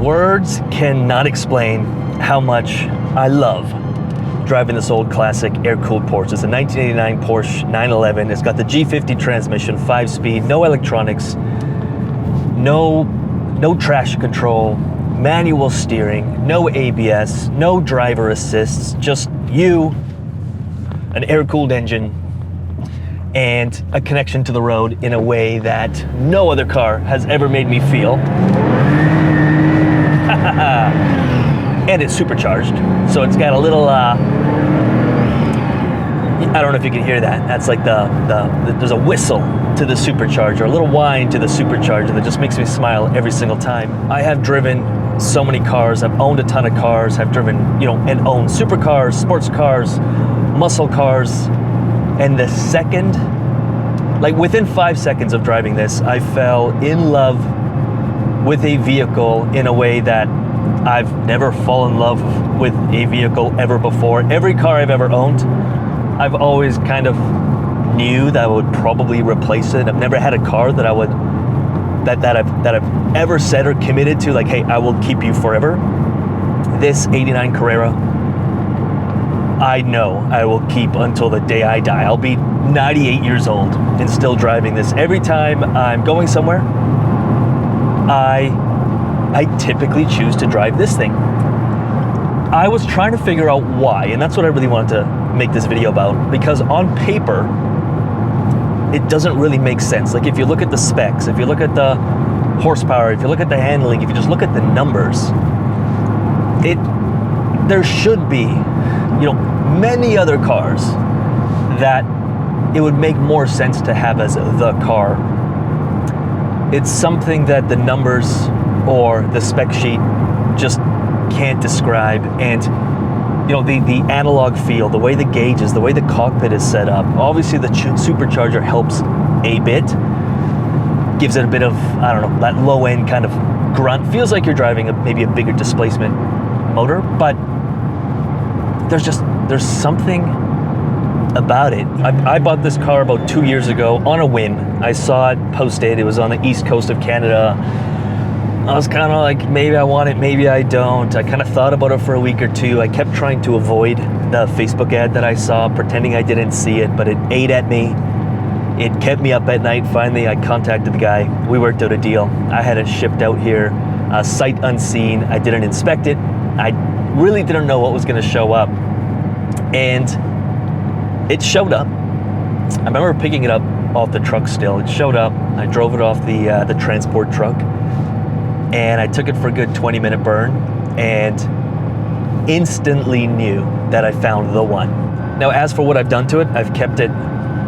Words cannot explain how much I love driving this old classic air-cooled Porsche. It's a 1989 Porsche 911. It's got the G50 transmission, 5-speed, no electronics, no traction control, manual steering, no ABS, no driver assists, just you, an air-cooled engine, and a connection to the road in a way that no other car has ever made me feel. And it's supercharged, so it's got a little, I don't know if you can hear that. That's like there's a whistle to the supercharger, a little whine to the supercharger that just makes me smile every single time. I have driven so many cars. I've owned a ton of cars. I've driven, and owned supercars, sports cars, muscle cars. And the second, like within 5 seconds of driving this, I fell in love with a vehicle in a way that I've never fallen in love with a vehicle ever before. Every car I've ever owned, I've always kind of knew that I would probably replace it. I've never had a car that I've ever said or committed to, like, hey, I will keep you forever. This 89 Carrera, I know I will keep until the day I die. I'll be 98 years old and still driving this. Every time I'm going somewhere, I typically choose to drive this thing. I was trying to figure out why, and that's what I really wanted to make this video about, because on paper, it doesn't really make sense. Like if you look at the specs, if you look at the horsepower, if you look at the handling, if you just look at the numbers, there should be, many other cars that it would make more sense to have as the car. It's something that the numbers or the spec sheet just can't describe. And the analog feel, the way the gauges, the way the cockpit is set up, obviously the supercharger helps a bit, gives it a bit of, I don't know, that low end kind of grunt. Feels like you're driving maybe a bigger displacement motor, but there's something about it. I bought this car about 2 years ago on a whim. I saw it posted. It was on the east coast of Canada. I was kind of like, maybe I want it, maybe I don't. I kind of thought about it for a week or two. I kept trying to avoid the Facebook ad that I saw, pretending I didn't see it, but it ate at me. It kept me up at night. Finally, I contacted the guy. We worked out a deal. I had it shipped out here, sight unseen. I didn't inspect it. I really didn't know what was going to show up. And it showed up. I remember picking it up off the truck still. It showed up. I drove it off the transport truck. And I took it for a good 20-minute burn and instantly knew that I found the one. Now, as for what I've done to it, I've kept it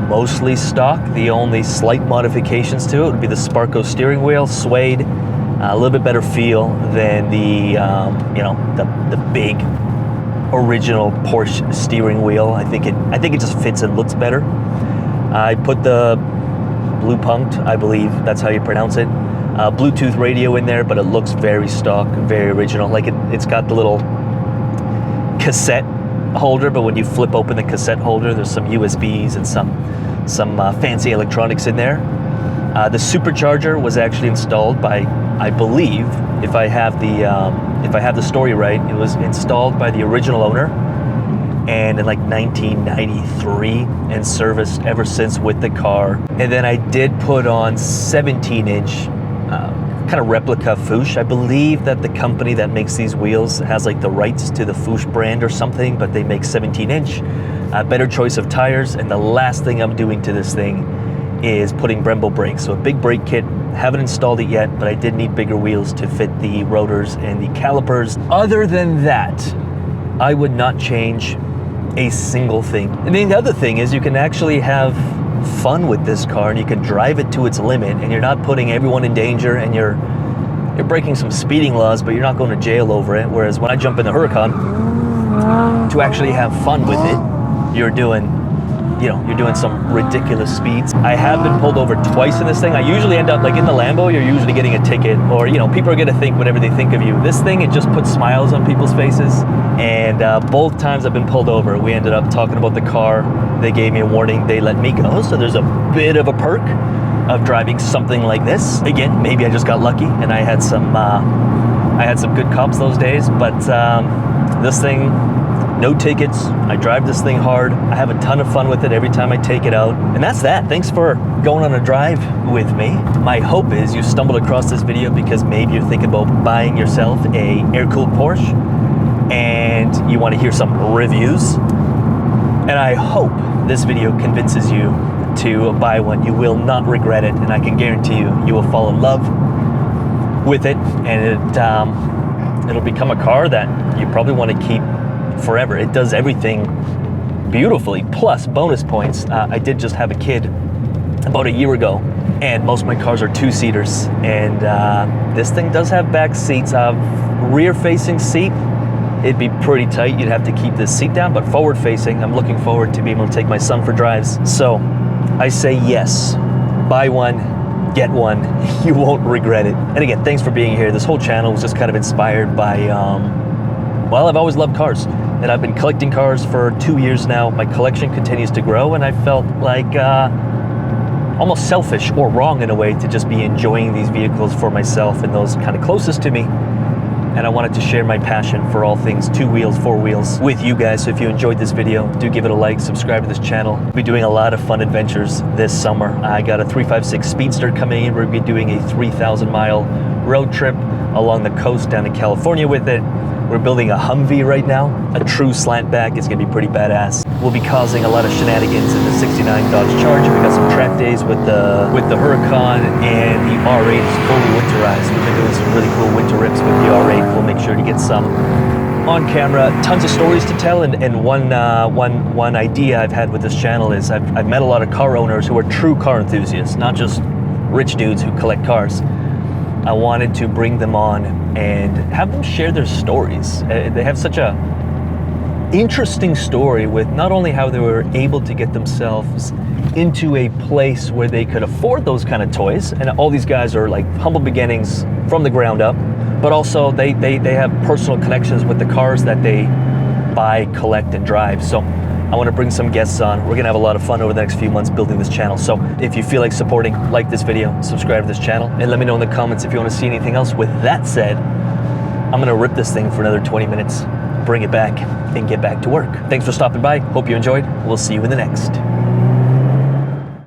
mostly stock. The only slight modifications to it would be the Sparco steering wheel, suede, a little bit better feel than the big original Porsche steering wheel. I think it just fits and looks better. I put the Blue Punkt, I believe that's how you pronounce it, Bluetooth radio in there, but it looks very stock, very original. Like it's got the little cassette holder, but when you flip open the cassette holder, there's some USBs and some fancy electronics in there. The supercharger was actually installed by, I believe, if I have the story right, it was installed by the original owner, and in like 1993, and serviced ever since with the car. And then I did put on 17-inch kind of replica Fouche. I believe that the company that makes these wheels has like the rights to the Fouche brand or something, but they make 17-inch. Better choice of tires. And the last thing I'm doing to this thing is putting Brembo brakes. So a big brake kit. Haven't installed it yet, but I did need bigger wheels to fit the rotors and the calipers. Other than that, I would not change a single thing. And then the other thing is you can actually have fun with this car, and you can drive it to its limit, and you're not putting everyone in danger, and you're breaking some speeding laws, but you're not going to jail over it. Whereas when I jump in the Huracan, to actually have fun with it, you're doing some ridiculous speeds. I have been pulled over twice in this thing. I usually end up, like in the Lambo, you're usually getting a ticket, or people are gonna think whatever they think of you. This thing, it just puts smiles on people's faces. And both times I've been pulled over, we ended up talking about the car. They gave me a warning, they let me go. So there's a bit of a perk of driving something like this. Again, maybe I just got lucky and I had some I had some good cops those days, but this thing, no tickets. I drive this thing hard. I have a ton of fun with it every time I take it out. And that's that. Thanks for going on a drive with me. My hope is you stumbled across this video because maybe you're thinking about buying yourself a air-cooled Porsche and you want to hear some reviews. And I hope this video convinces you to buy one. You will not regret it, and I can guarantee you will fall in love with it, and it'll become a car that you probably want to keep forever. It does everything beautifully, plus bonus points. I did just have a kid about a year ago, and most of my cars are two-seaters, and this thing does have back seats. Rear-facing seat, it'd be pretty tight. You'd have to keep this seat down, but forward-facing, I'm looking forward to being able to take my son for drives. So I say yes, buy one, get one. You won't regret it. And again, thanks for being here. This whole channel was just kind of inspired by, well, I've always loved cars, and I've been collecting cars for 2 years now. My collection continues to grow, and I felt like almost selfish or wrong in a way to just be enjoying these vehicles for myself and those kind of closest to me. And I wanted to share my passion for all things two wheels, four wheels with you guys. So if you enjoyed this video, do give it a like, subscribe to this channel. We'll be doing a lot of fun adventures this summer. I got a 356 Speedster coming in. We're gonna be doing a 3,000-mile road trip along the coast down to California with it. We're building a Humvee right now, a true slant back. It's gonna be pretty badass. We'll be causing a lot of shenanigans in the 69 Dodge Charger. We got some track days with the Huracan, and the R8 is fully winterized. We've been doing some really cool winter rips with the R8. We'll make sure to get some on camera. Tons of stories to tell, and one idea I've had with this channel is I've met a lot of car owners who are true car enthusiasts, not just rich dudes who collect cars. I wanted to bring them on and have them share their stories. They have such a interesting story with not only how they were able to get themselves into a place where they could afford those kind of toys, and all these guys are like humble beginnings from the ground up, but also they have personal connections with the cars that they buy, collect, and drive. So I want to bring some guests on. We're gonna have a lot of fun over the next few months building this channel. So if you feel like supporting, like this video, subscribe to this channel, and let me know in the comments if you want to see anything else. With that said, I'm gonna rip this thing for another 20 minutes, bring it back, and get back to work. Thanks for stopping by. Hope you enjoyed. We'll see you in the next.